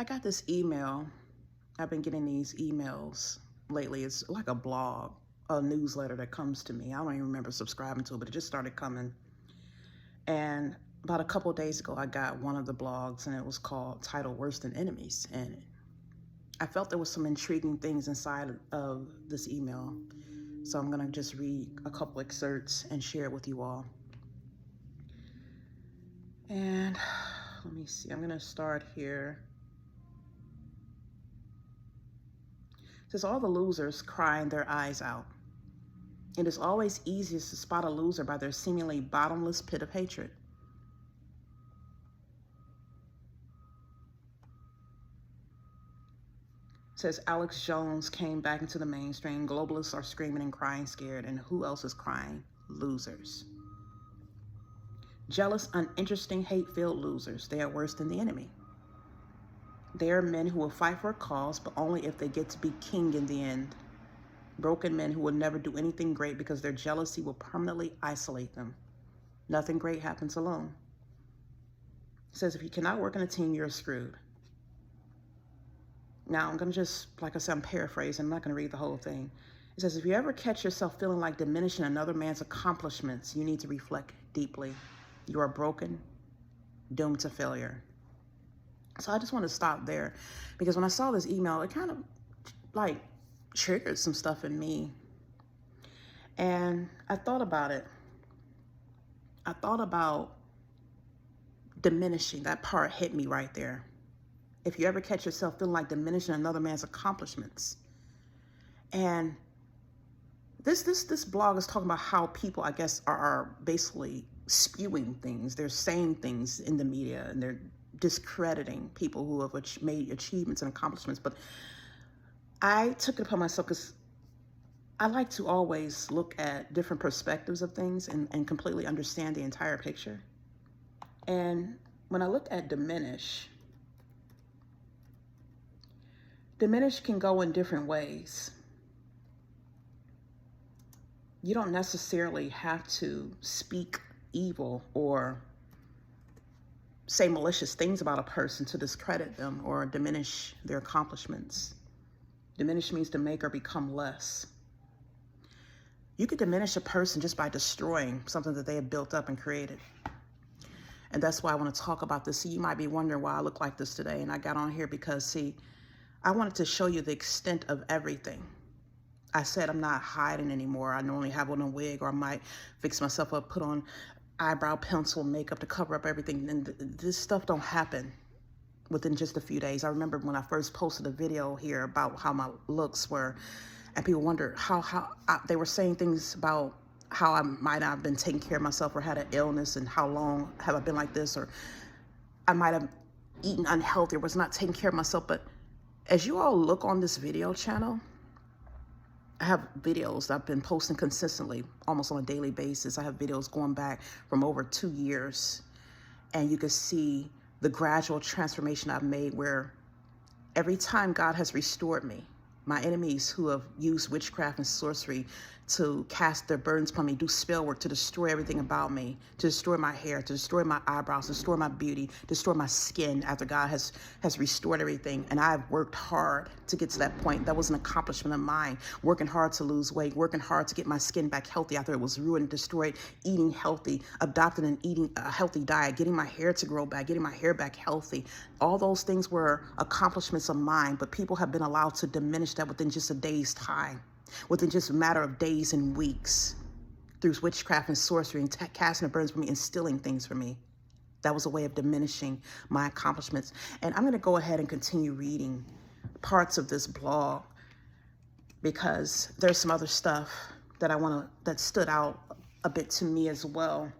I got this email. I've been getting these emails lately. It's like a blog, a newsletter that comes to me. I don't even remember subscribing to it, but it just started coming. And about a couple of days ago, I got one of the blogs, and it was titled Worse Than Enemies. And I felt there was some intriguing things inside of this email. So I'm going to just read a couple excerpts and share it with you all. And let me see. I'm going to start here. It says, all the losers crying their eyes out. It is always easiest to spot a loser by their seemingly bottomless pit of hatred. It says, Alex Jones came back into the mainstream. Globalists are screaming and crying scared. And who else is crying? Losers. Jealous, uninteresting, hate-filled losers. They are worse than the enemy. They are men who will fight for a cause, but only if they get to be king in the end. Broken men who will never do anything great because their jealousy will permanently isolate them. Nothing great happens alone. It says, if you cannot work in a team, you're screwed. Now, I'm going to just, like I said, I'm paraphrasing. I'm not going to read the whole thing. It says, if you ever catch yourself feeling like diminishing another man's accomplishments, you need to reflect deeply. You are broken, doomed to failure. So I just want to stop there because when I saw this email, it kind of like triggered some stuff in me. And I thought about it. I thought about diminishing. That part hit me right there. If you ever catch yourself feeling like diminishing another man's accomplishments. And this blog is talking about how people, I guess, are basically spewing things. They're saying things in the media and they're discrediting people who have made achievements and accomplishments. But I took it upon myself because I like to always look at different perspectives of things and completely understand the entire picture. And when I look at diminish can go in different ways. You don't necessarily have to speak evil or say malicious things about a person to discredit them or diminish their accomplishments. Diminish means to make or become less. You could diminish a person just by destroying something that they have built up and created. And that's why I want to talk about this. See, you might be wondering why I look like this today. And I got on here because, see, I wanted to show you the extent of everything. I said I'm not hiding anymore. I normally have on a wig, or I might fix myself up, put on eyebrow pencil, makeup to cover up everything. And this stuff don't happen within just a few days. I remember when I first posted a video here about how my looks were, and people wondered they were saying things about how I might not have been taking care of myself or had an illness, and how long have I been like this, or I might have eaten unhealthy or was not taking care of myself. But as you all look on this video channel, I have videos I've been posting consistently, almost on a daily basis. I have videos going back from over 2 years, and you can see the gradual transformation I've made, where every time God has restored me, my enemies who have used witchcraft and sorcery to cast their burdens upon me, do spell work to destroy everything about me, to destroy my hair, to destroy my eyebrows, to destroy my beauty, destroy my skin after God has restored everything. And I've worked hard to get to that point. That was an accomplishment of mine. Working hard to lose weight, working hard to get my skin back healthy after it was ruined and destroyed, eating healthy, adopting and eating a healthy diet, getting my hair to grow back, getting my hair back healthy. All those things were accomplishments of mine, but people have been allowed to diminish that within just a day's time, within just a matter of days and weeks, through witchcraft and sorcery and casting the burdens for me and stealing things from me. That was a way of diminishing my accomplishments. And I'm going to go ahead and continue reading parts of this blog because there's some other stuff that that stood out a bit to me as well.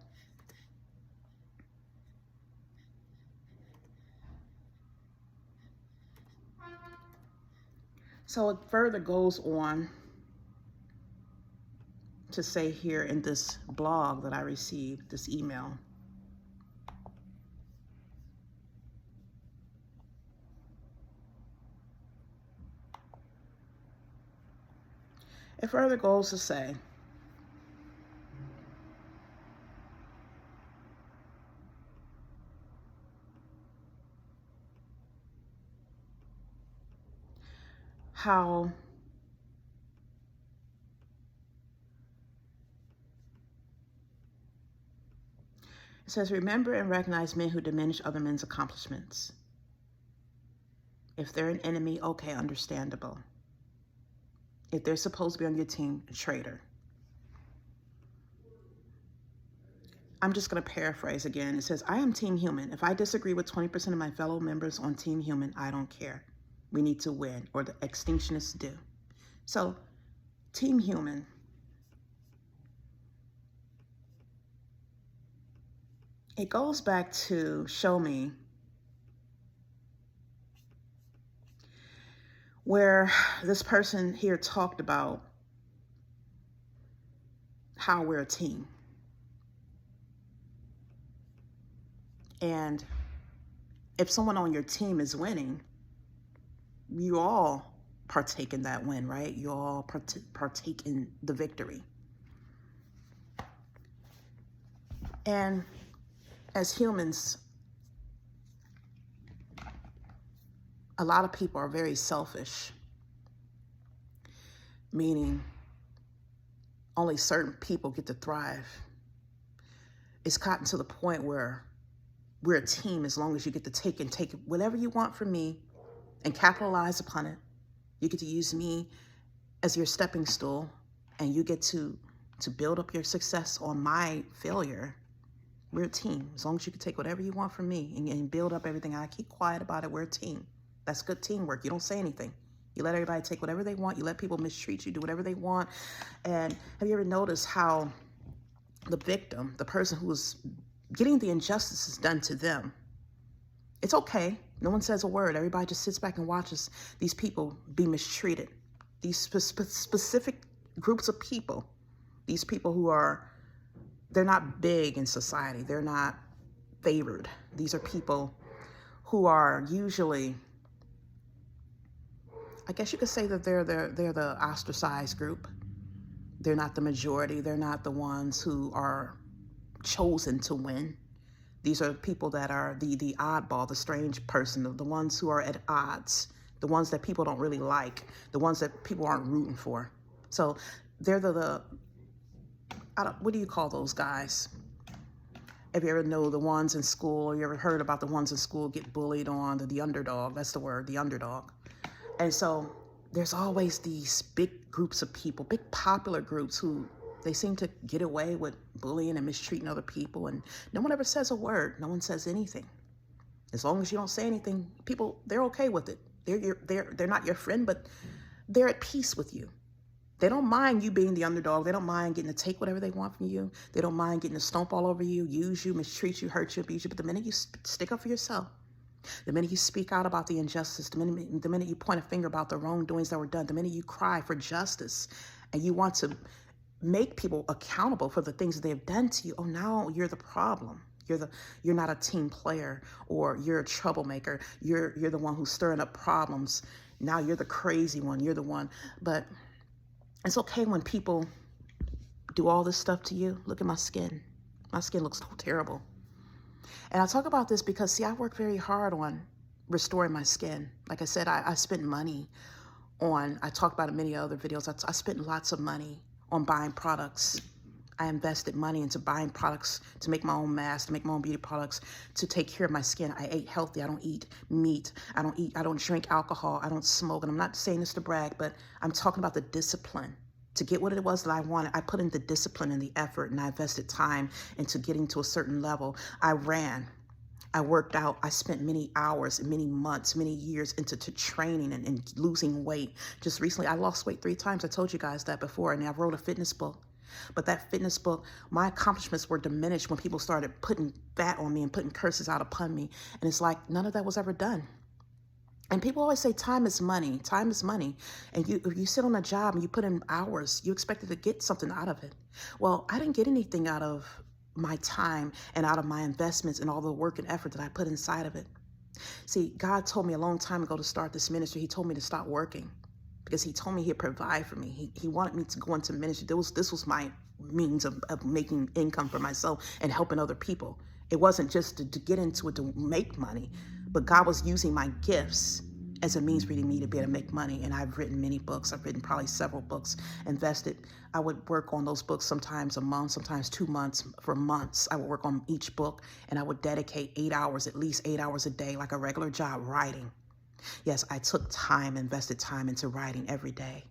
So it further goes on to say here in this blog that I received, this email. It further goes to say, how it says, remember and recognize men who diminish other men's accomplishments. If they're an enemy, okay, understandable. If they're supposed to be on your team, a traitor. I'm just going to paraphrase again. It says, I am Team Human. If I disagree with 20% of my fellow members on Team Human, I don't care. We need to win, or the extinctionists do. So, Team Human. It goes back to show me where this person here talked about how we're a team. And if someone on your team is winning, you all partake in that win, right? You all partake in the victory. And as humans, a lot of people are very selfish, meaning only certain people get to thrive. It's gotten to the point where we're a team as long as you get to take whatever you want from me and capitalize upon it. You get to use me as your stepping stool, and you get to build up your success on my failure. We're a team. As long as you can take whatever you want from me and build up everything, and I keep quiet about it, we're a team. That's good teamwork. You don't say anything. You let everybody take whatever they want. You let people mistreat you, do whatever they want. And have you ever noticed how the victim, the person who is getting the injustices done to them, it's okay. No one says a word. Everybody just sits back and watches these people be mistreated. These specific groups of people, these people who they're not big in society. They're not favored. These are people who are usually, I guess you could say that they're the ostracized group. They're not the majority. They're not the ones who are chosen to win. These are people that are the oddball, the strange person, the ones who are at odds, the ones that people don't really like, the ones that people aren't rooting for. So they're what do you call those guys? If you ever know the ones in school, or you ever heard about the ones in school get bullied on, the underdog, that's the word, the underdog. And so there's always these big groups of people, big popular groups who they seem to get away with bullying and mistreating other people, and no one ever says a word. No one says anything. As long as you don't say anything, people, they're okay with it. They're not your friend, but they're at peace with you. They don't mind you being the underdog. They don't mind getting to take whatever they want from you. They don't mind getting to stomp all over you, use you, mistreat you, hurt you, abuse you. But the minute you stick up for yourself, the minute you speak out about the injustice, the minute you point a finger about the wrongdoings that were done, the minute you cry for justice and you want to make people accountable for the things that they've done to you, oh, now you're the problem. You're not a team player, or you're a troublemaker. You're the one who's stirring up problems. Now you're the crazy one. You're the one. But it's okay when people do all this stuff to you. Look at my skin. My skin looks so terrible. And I talk about this because, see, I work very hard on restoring my skin. Like I said, I spent money on, I talked about it in many other videos. I spent lots of money on buying products. I invested money into buying products to make my own masks, to make my own beauty products, to take care of my skin. I ate healthy. I don't eat meat. I don't drink alcohol. I don't smoke. And I'm not saying this to brag, but I'm talking about the discipline. To get what it was that I wanted, I put in the discipline and the effort, and I invested time into getting to a certain level. I ran. I worked out. I spent many hours, many months, many years into training and losing weight. Just recently, I lost weight 3 times. I told you guys that before, and I wrote a fitness book. But that fitness book, my accomplishments were diminished when people started putting fat on me and putting curses out upon me. And it's like none of that was ever done. And people always say time is money. Time is money. And if you sit on a job and you put in hours, you expected to get something out of it. Well, I didn't get anything out of my time and out of my investments and all the work and effort that I put inside of it. See, God told me a long time ago to start this ministry. He told me to stop working because he told me he'd provide for me. He wanted me to go into ministry. This was my means of making income for myself and helping other people. It wasn't just to get into it to make money, but God was using my gifts as a means for me to be able to make money. And I've written many books. I've written probably several books, invested. I would work on those books sometimes a month, sometimes 2 months. For months, I would work on each book, and I would dedicate 8 hours, at least 8 hours a day, like a regular job, writing. Yes, I took time, invested time into writing every day.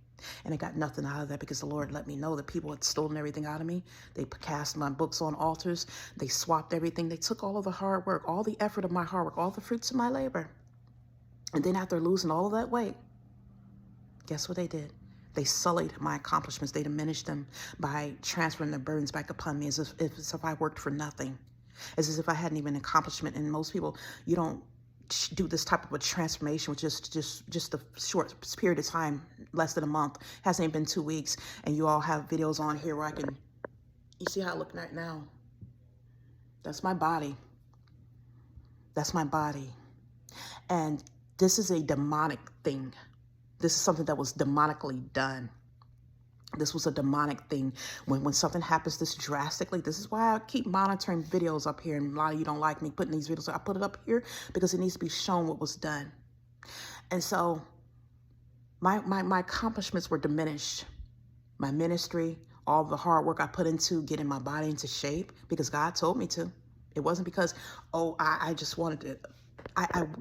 And I got nothing out of that because the Lord let me know that people had stolen everything out of me. They cast my books on altars. They swapped everything. They took all of the hard work, all the effort of my hard work, all the fruits of my labor. And then after losing all of that weight, guess what they did? They sullied my accomplishments. They diminished them by transferring their burdens back upon me as if I worked for nothing, as if I hadn't even accomplishment. And most people, you don't do this type of a transformation with just a short period of time, less than a month. Hasn't even been 2 weeks. And you all have videos on here where you see how I look right now. That's my body. That's my body. And this is a demonic thing. This is something that was demonically done. This was a demonic thing. When something happens this drastically, this is why I keep monitoring videos up here. And a lot of you don't like me putting these videos. I put it up here because it needs to be shown what was done. And so my accomplishments were diminished. My ministry, all the hard work I put into getting my body into shape because God told me to. It wasn't because, I just wanted to.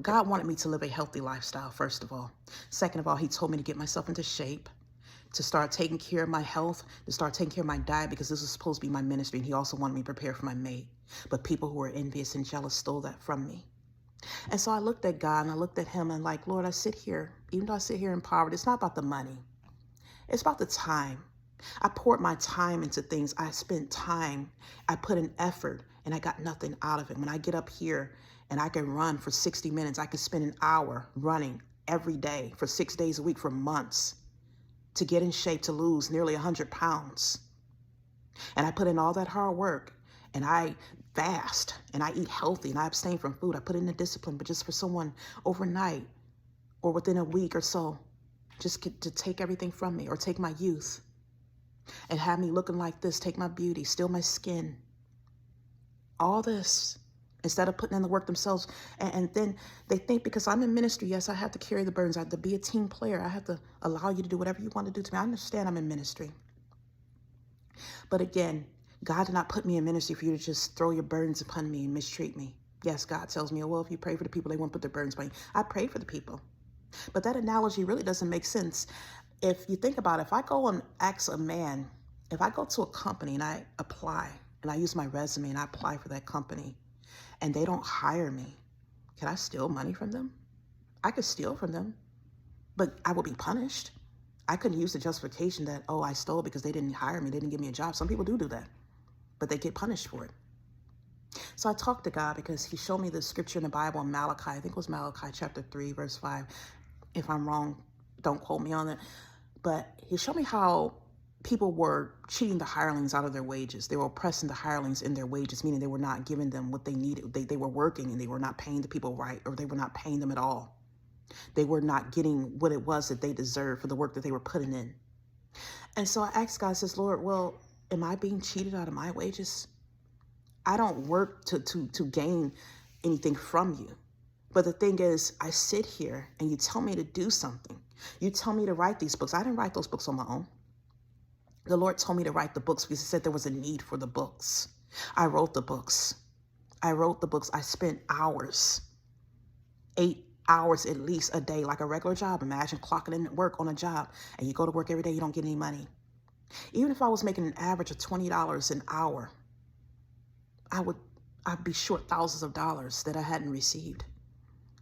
God wanted me to live a healthy lifestyle, first of all. Second of all, he told me to get myself into shape, to start taking care of my health, to start taking care of my diet, because this was supposed to be my ministry. And he also wanted me to prepare for my mate. But people who were envious and jealous stole that from me. And so I looked at God and I looked at him and like, Lord, I sit here, even though I sit here in poverty, it's not about the money. It's about the time. I poured my time into things. I spent time. I put in effort and I got nothing out of it. When I get up here and I can run for 60 minutes, I can spend an hour running every day for 6 days a week for months to get in shape, to lose nearly 100 pounds. And I put in all that hard work and I fast and I eat healthy and I abstain from food. I put in the discipline, but just for someone overnight or within a week or so, just to take everything from me or take my youth and have me looking like this, take my beauty, steal my skin, all this. Instead of putting in the work themselves. And then they think because I'm in ministry, yes, I have to carry the burdens. I have to be a team player. I have to allow you to do whatever you want to do to me. I understand I'm in ministry. But again, God did not put me in ministry for you to just throw your burdens upon me and mistreat me. Yes, God tells me, well, if you pray for the people, they won't put their burdens upon you. I pray for the people. But that analogy really doesn't make sense. If you think about it, if I go and ask a man, if I go to a company and I apply and I use my resume and I apply for that company, and they don't hire me, can I steal money from them? I could steal from them, but I will be punished. I couldn't use the justification that, I stole because they didn't hire me, they didn't give me a job. Some people do that, but they get punished for it. So I talked to God because he showed me the scripture in the Bible in Malachi. I think it was Malachi chapter 3, verse 5. If I'm wrong, don't quote me on it. But he showed me how people were cheating the hirelings out of their wages. They were oppressing the hirelings in their wages, meaning they were not giving them what they needed. They were working and they were not paying the people right, or they were not paying them at all. They were not getting what it was that they deserved for the work that they were putting in. And so I asked God, I says, Lord, well, am I being cheated out of my wages? I don't work to gain anything from you. But the thing is, I sit here and you tell me to do something. You tell me to write these books. I didn't write those books on my own. The Lord told me to write the books because he said there was a need for the books. I wrote the books. I spent hours, 8 hours at least a day, like a regular job. Imagine clocking in at work on a job and you go to work every day, you don't get any money. Even if I was making an average of $20 an hour, I'd be short thousands of dollars that I hadn't received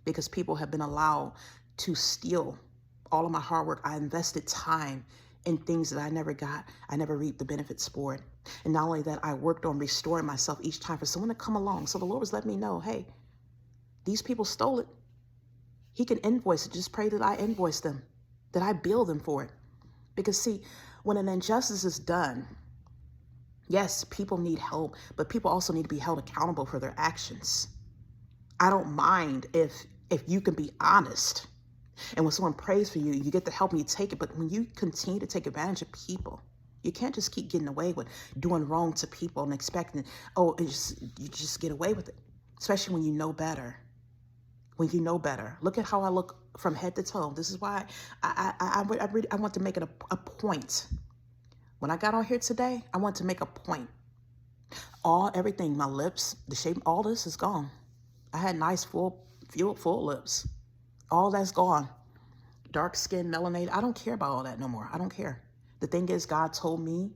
because people have been allowed to steal all of my hard work. I invested time in things that I never got. I never reaped the benefits for it. And not only that, I worked on restoring myself each time for someone to come along. So the Lord was letting me know, hey, these people stole it. He can invoice it. Just pray that I invoice them, that I bill them for it. Because see, when an injustice is done, yes, people need help, but people also need to be held accountable for their actions. I don't mind if you can be honest. And when someone prays for you, you get the help and you take it. But when you continue to take advantage of people, you can't just keep getting away with doing wrong to people and expecting, you just get away with it. Especially when you know better. when you know better. Look at how I look from head to toe. This is why I want to make it a point. When I got on here today, I want to make a point. Everything, my lips, the shape, all this is gone. I had nice, full lips. All that's gone. Dark skin, melanated. I don't care about all that no more. I don't care. The thing is, God told me,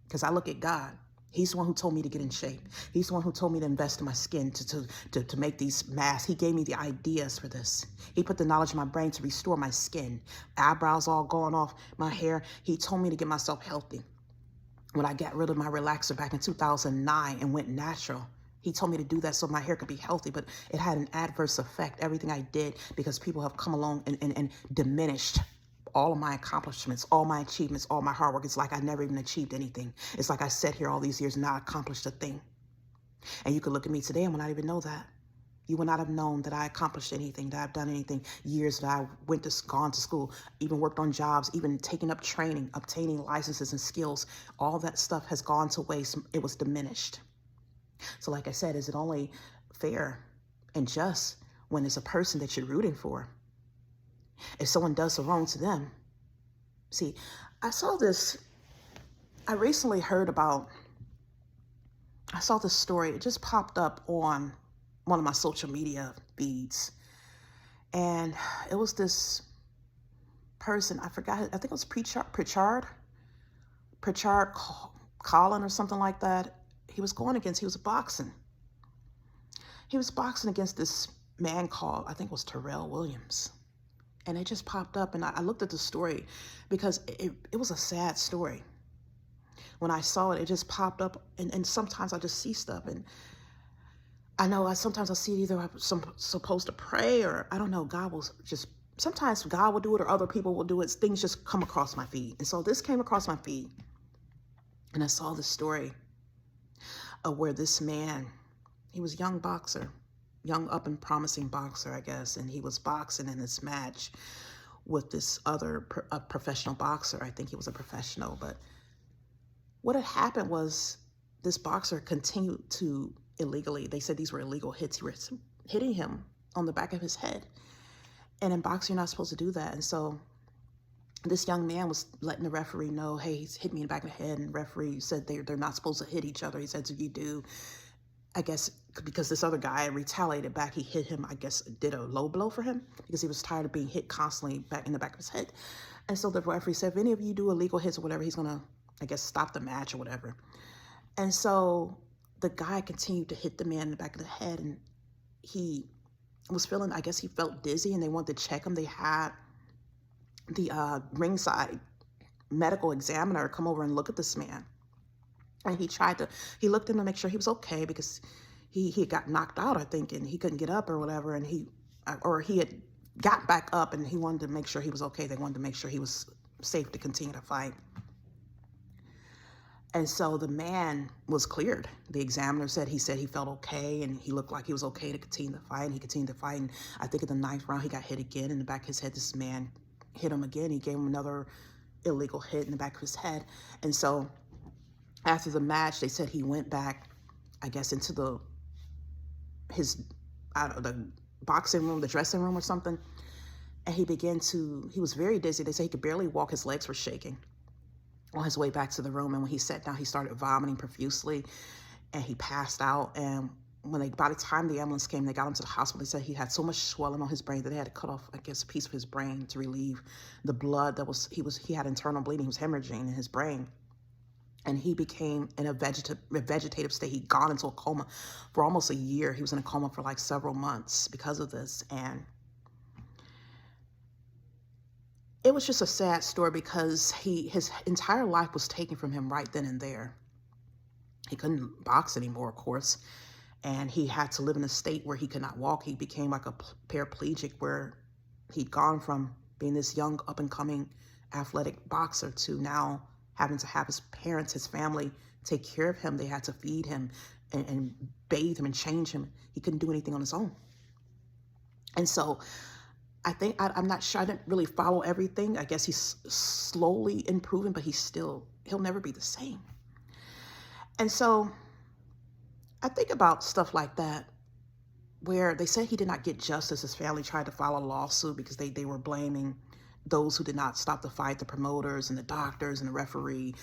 because I look at God. He's the one who told me to get in shape. He's the one who told me to invest in my skin, to make these masks. He gave me the ideas for this. He put the knowledge in my brain to restore my skin. Eyebrows all gone off, my hair. He told me to get myself healthy. When I got rid of my relaxer back in 2009 and went natural, he told me to do that so my hair could be healthy, but it had an adverse effect, everything I did, because people have come along and diminished all of my accomplishments, all my achievements, all my hard work. It's like I never even achieved anything. It's like I sat here all these years and not accomplished a thing. And you could look at me today and will not even know that. You would not have known that I accomplished anything, that I've done anything, years that I gone to school, even worked on jobs, even taking up training, obtaining licenses and skills. All that stuff has gone to waste. It was diminished. So like I said, is it only fair and just when it's a person that you're rooting for? If someone does the wrong to them. See, I saw this story. It just popped up on one of my social media feeds. And it was this person, I forgot, I think it was Pritchard Colin or something like that. He was boxing. He was boxing against this man called, I think it was Terrell Williams. And it just popped up, and I looked at the story because it was a sad story. When I saw it, it just popped up, and sometimes I just see stuff, and I know sometimes I see either I'm supposed to pray, or I don't know, sometimes God will do it or other people will do it. Things just come across my feed. And so this came across my feed, and I saw the story of where this man, he was a young boxer, young up and promising boxer, I guess, and he was boxing in this match with this other professional boxer. I think he was a professional, but what had happened was this boxer continued to illegally, they said these were illegal hits. He was hitting him on the back of his head. And in boxing, you're not supposed to do that. And so this young man was letting the referee know, hey, he's hit me in the back of the head. And the referee said they're not supposed to hit each other. He said, so you do. I guess because this other guy retaliated back, he hit him, I guess, did a low blow for him because he was tired of being hit constantly back in the back of his head. And so the referee said, if any of you do illegal hits or whatever, he's going to, I guess, stop the match or whatever. And so the guy continued to hit the man in the back of the head, and he was feeling, I guess he felt dizzy, and they wanted to check him. They had the ringside medical examiner come over and look at this man. And he looked at him to make sure he was okay because he got knocked out, I think, and he couldn't get up or whatever. And he had got back up, and he wanted to make sure he was okay. They wanted to make sure he was safe to continue to fight. And so the man was cleared. The examiner said he felt okay, and he looked like he was okay to continue to fight. And he continued to fight. And I think in the 9th round, he got hit again in the back of his head. This man hit him again. He gave him another illegal hit in the back of his head. And so after the match, they said he went back, I guess, into the boxing room, the dressing room or something. And he was very dizzy. They said he could barely walk. His legs were shaking on his way back to the room. And when he sat down, he started vomiting profusely and he passed out. And by the time the ambulance came, they got him to the hospital. They said he had so much swelling on his brain that they had to cut off, I guess, a piece of his brain to relieve the blood he had internal bleeding. He was hemorrhaging in his brain. And he became in a vegetative state. He'd gone into a coma for almost a year. He was in a coma for like several months because of this. And it was just a sad story because his entire life was taken from him right then and there. He couldn't box anymore, of course. And he had to live in a state where he could not walk. He became like a paraplegic, where he'd gone from being this young up-and-coming athletic boxer to now having to have his parents, his family, take care of him. They had to feed him and bathe him and change him. He couldn't do anything on his own. And so I think, I'm not sure, I didn't really follow everything. I guess he's slowly improving, but he'll never be the same. And so I think about stuff like that where they said he did not get justice. His family tried to file a lawsuit because they were blaming those who did not stop the fight, the promoters and the doctors and the referee.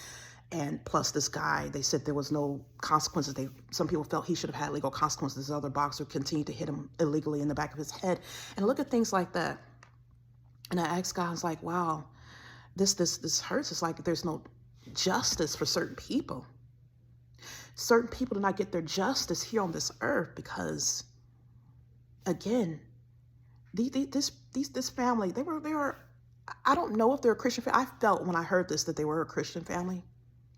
And plus this guy, they said there was no consequences. Some people felt he should have had legal consequences. This other boxer continued to hit him illegally in the back of his head. And look at things like that. And I asked God, I was like, wow, this hurts. It's like there's no justice for certain people. Certain people do not get their justice here on this earth because, again, this family, they were, I don't know if they're a Christian family. I felt when I heard this that they were a Christian family.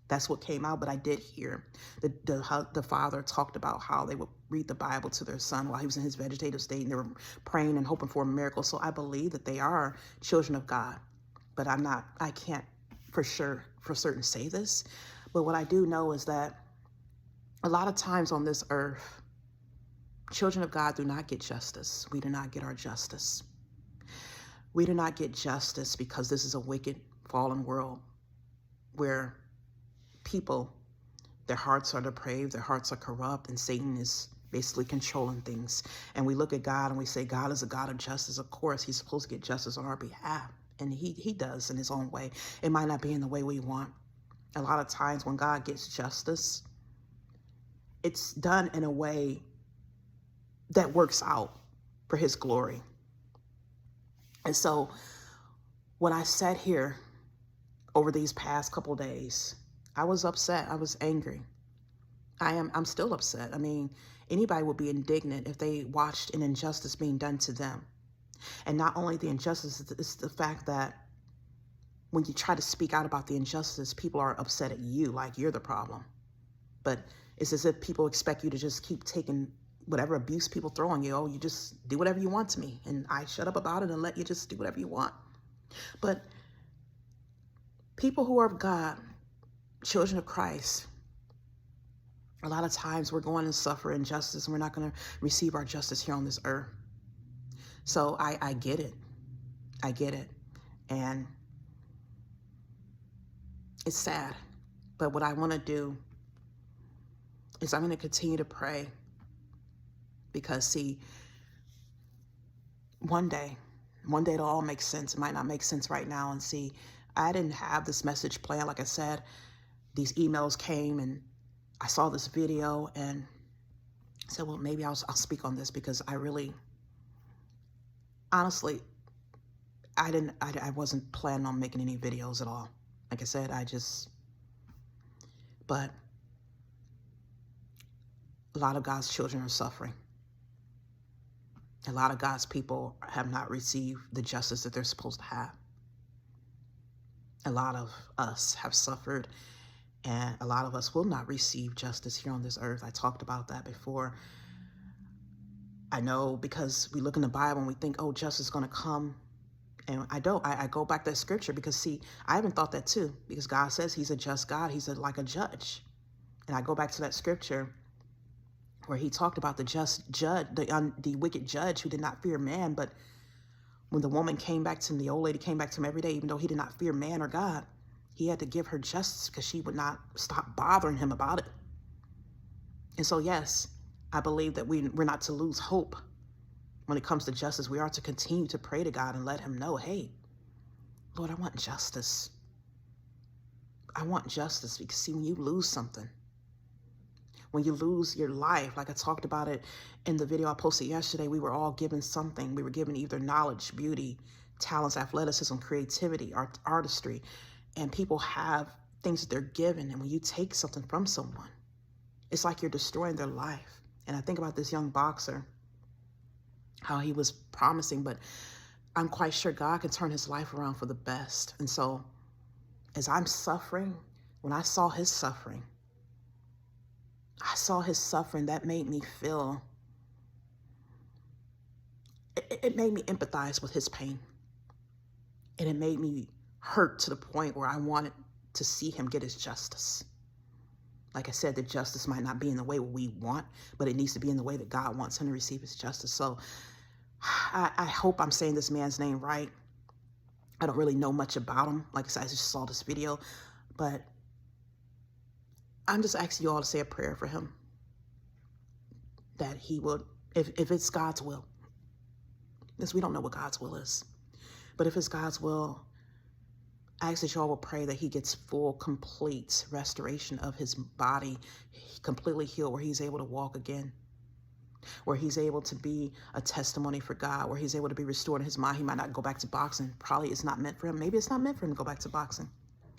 That's what came out, but I did hear the father talked about how they would read the Bible to their son while he was in his vegetative state, and they were praying and hoping for a miracle. So I believe that they are children of God, but I can't for certain say this. But what I do know is that a lot of times on this earth, children of God do not get justice. We do not get our justice. We do not get justice because this is a wicked, fallen world where people, their hearts are depraved, their hearts are corrupt, and Satan is basically controlling things. And we look at God and we say, God is a God of justice. Of course, he's supposed to get justice on our behalf. And he does in his own way. It might not be in the way we want. A lot of times when God gets justice, it's done in a way that works out for his glory. And so when I sat here over these past couple of days, I was upset. I was angry. I'm still upset. I mean, anybody would be indignant if they watched an injustice being done to them. And not only the injustice, it's the fact that when you try to speak out about the injustice, people are upset at you, like you're the problem. But it's as if people expect you to just keep taking whatever abuse people throw on you. Oh, you just do whatever you want to me, and I shut up about it and let you just do whatever you want. But people who are of God, children of Christ, a lot of times we're going to suffer injustice and we're not going to receive our justice here on this earth. So I get it. I get it. And it's sad. But what I want to do is I'm going to continue to pray. Because, see, one day it'll all make sense. It might not make sense right now. And see, I didn't have this message planned. Like I said, these emails came and I saw this video and I said, well, maybe I'll speak on this because I really, honestly, I wasn't planning on making any videos at all. Like I said, but a lot of God's children are suffering. A lot of God's people have not received the justice that they're supposed to have. A lot of us have suffered, and a lot of us will not receive justice here on this earth. I talked about that before. I know because we look in the Bible and we think, oh, justice is going to come. And I don't. I go back to that scripture because, see, I even thought that too, because God says he's a just God. He's like a judge. And I go back to that scripture where he talked about the just judge, the wicked judge who did not fear man. But when the woman came back to him, the old lady came back to him every day, even though he did not fear man or God, he had to give her justice because she would not stop bothering him about it. And so, yes, I believe that we're not to lose hope when it comes to justice. We are to continue to pray to God and let him know, hey, Lord, I want justice. I want justice because, see, when you lose something, when you lose your life, like I talked about it in the video I posted yesterday, we were all given something. We were given either knowledge, beauty, talents, athleticism, creativity, artistry, and people have things that they're given. And when you take something from someone, it's like you're destroying their life. And I think about this young boxer, how he was promising, but I'm quite sure God can turn his life around for the best. And so as I'm suffering, when I saw his suffering, that made me feel, it made me empathize with his pain. And it made me hurt to the point where I wanted to see him get his justice. Like I said, the justice might not be in the way we want, but it needs to be in the way that God wants him to receive his justice. So I hope I'm saying this man's name right. I don't really know much about him. Like I said, I just saw this video, but I'm just asking you all to say a prayer for him, that he would If it's God's will, because we don't know what God's will is. But if it's God's will, I ask that y'all will pray that he gets full, complete restoration of his body, completely healed, where he's able to walk again, where he's able to be a testimony for God, where he's able to be restored in his mind. He might not go back to boxing. Probably it's not meant for him. Maybe it's not meant for him to go back to boxing.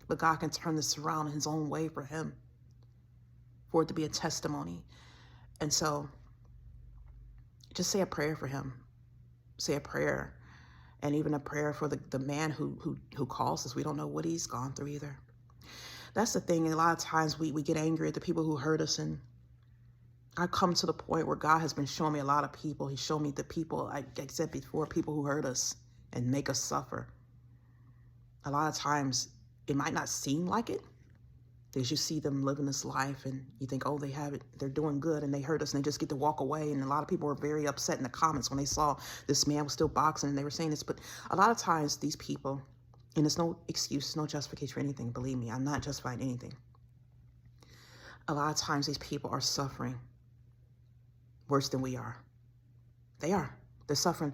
But God can turn this around in his own way for him, for it to be a testimony. And so just say a prayer for him. Say a prayer. And even a prayer for the man who calls us. We don't know what he's gone through either. That's the thing. And a lot of times we get angry at the people who hurt us. And I come to the point where God has been showing me a lot of people. He showed me the people, I said before, people who hurt us and make us suffer. A lot of times it might not seem like it, because you see them living this life and you think, oh, they have it, they're doing good, and they hurt us and they just get to walk away. And a lot of people were very upset in the comments when they saw this man was still boxing and they were saying this. But a lot of times these people, and there's no excuse, no justification for anything, believe me, I'm not justifying anything. A lot of times these people are suffering worse than we are. They are. They're suffering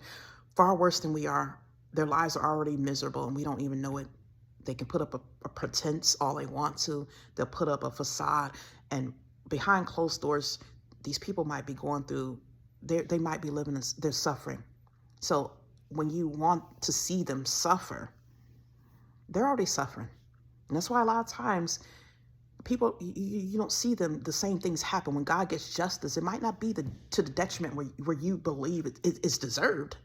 far worse than we are. Their lives are already miserable and we don't even know it. They can put up a pretense all they want to. They'll put up a facade, and behind closed doors, these people might be going through, they might be living, they're suffering. So when you want to see them suffer, they're already suffering. And that's why a lot of times people, you don't see them, the same things happen. When God gets justice, it might not be to the detriment where you believe it's deserved.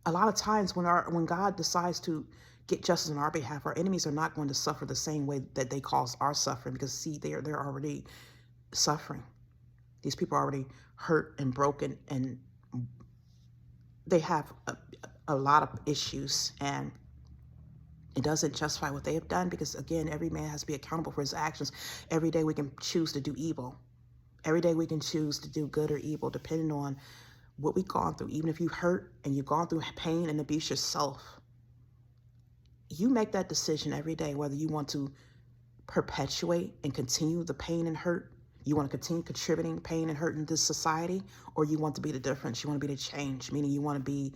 A lot of times when God decides to get justice on our behalf, our enemies are not going to suffer the same way that they cause our suffering, because see, they're already suffering. These people are already hurt and broken, and they have a lot of issues, and it doesn't justify what they have done, because again, every man has to be accountable for his actions. Every day we can choose to do evil. Every day we can choose to do good or evil, depending on what we've gone through. Even if you hurt and you've gone through pain and abuse yourself, you make that decision every day, whether you want to perpetuate and continue the pain and hurt, you want to continue contributing pain and hurt in this society, or you want to be the difference. You want to be the change, meaning you want to be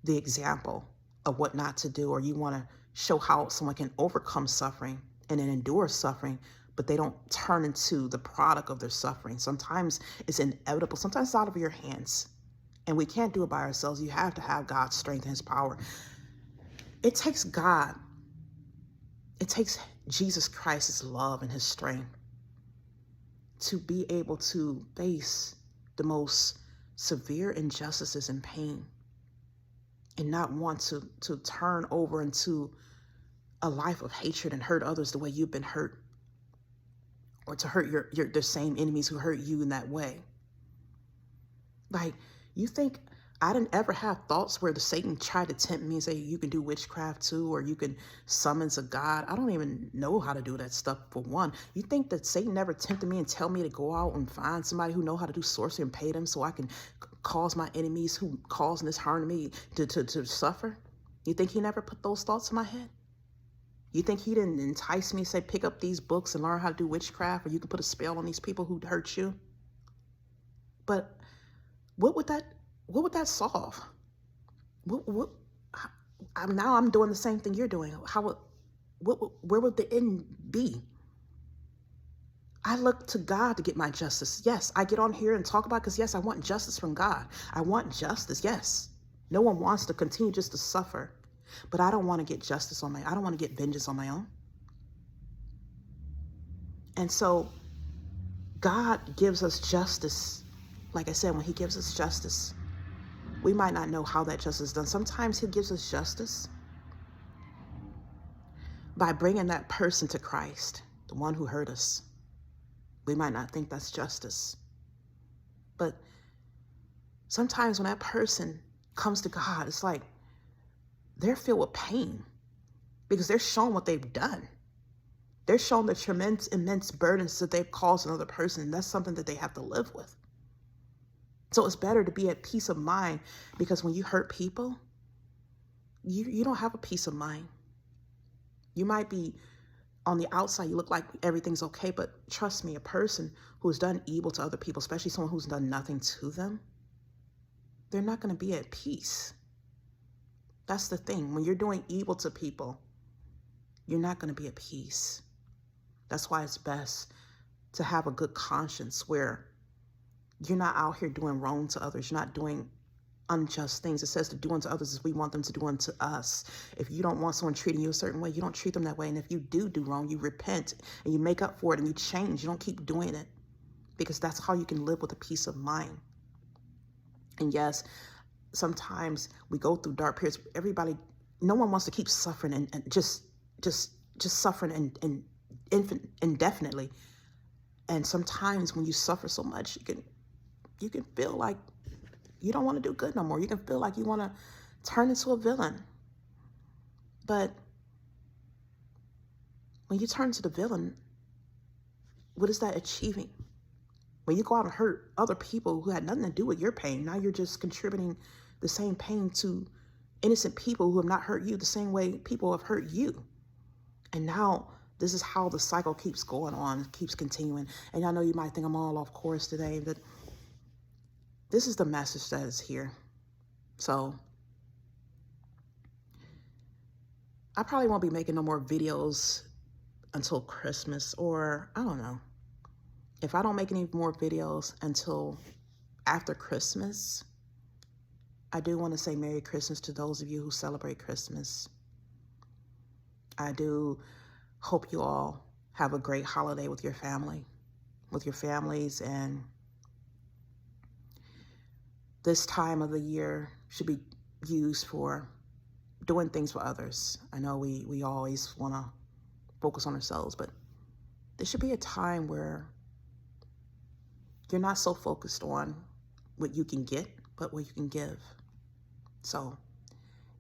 the example of what not to do, or you want to show how someone can overcome suffering and then endure suffering, but they don't turn into the product of their suffering. Sometimes it's inevitable. Sometimes it's out of your hands, and we can't do it by ourselves. You have to have God's strength and his power. It takes God. It takes Jesus Christ's love and his strength to be able to face the most severe injustices and pain, and not want to turn over into a life of hatred and hurt others the way you've been hurt, or to hurt the same enemies who hurt you in that way. Like, you think I didn't ever have thoughts where the Satan tried to tempt me and say, you can do witchcraft too, or you can summons a God. I don't even know how to do that stuff, for one. You think that Satan never tempted me and tell me to go out and find somebody who know how to do sorcery and pay them so I can cause my enemies who causing this harm to me to suffer? You think he never put those thoughts in my head? You think he didn't entice me, say, pick up these books and learn how to do witchcraft, or you can put a spell on these people who hurt you? But what would that solve? Now I'm doing the same thing you're doing. Where would the end be? I look to God to get my justice. Yes, I get on here and talk about it because, yes, I want justice from God. I want justice, yes. No one wants to continue just to suffer. But I don't want to get justice I don't want to get vengeance on my own. And so God gives us justice. Like I said, when he gives us justice, we might not know how that justice is done. Sometimes he gives us justice by bringing that person to Christ, the one who hurt us. We might not think that's justice. But sometimes when that person comes to God, it's like they're filled with pain because they're shown what they've done. They're shown the tremendous, immense burdens that they've caused another person, and that's something that they have to live with. So it's better to be at peace of mind, because when you hurt people, you don't have a peace of mind. You might be on the outside, you look like everything's okay, but trust me, a person who's done evil to other people, especially someone who's done nothing to them, they're not going to be at peace. That's the thing. When you're doing evil to people, you're not going to be at peace. That's why it's best to have a good conscience where you're not out here doing wrong to others. You're not doing unjust things. It says to do unto others as we want them to do unto us. If you don't want someone treating you a certain way, you don't treat them that way. And if you do wrong, you repent and you make up for it and you change. You don't keep doing it, because that's how you can live with a peace of mind. And yes, sometimes we go through dark periods. No one wants to keep suffering and just suffering indefinitely. And sometimes when you suffer so much, you can feel like you don't want to do good no more. You can feel like you want to turn into a villain. But when you turn to the villain, what is that achieving? When you go out and hurt other people who had nothing to do with your pain, now you're just contributing the same pain to innocent people who have not hurt you the same way people have hurt you. And now this is how the cycle keeps going on, keeps continuing. And I know you might think I'm all off course today, but this is the message that is here. So I probably won't be making no more videos until Christmas, or I don't know. If I don't make any more videos until after Christmas, I do want to say Merry Christmas to those of you who celebrate Christmas. I do hope you all have a great holiday with your family, with your families, and this time of the year should be used for doing things for others. I know we always want to focus on ourselves, but there should be a time where you're not so focused on what you can get, but what you can give. So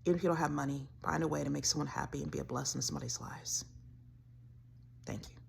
even if you don't have money, find a way to make someone happy and be a blessing in somebody's lives. Thank you.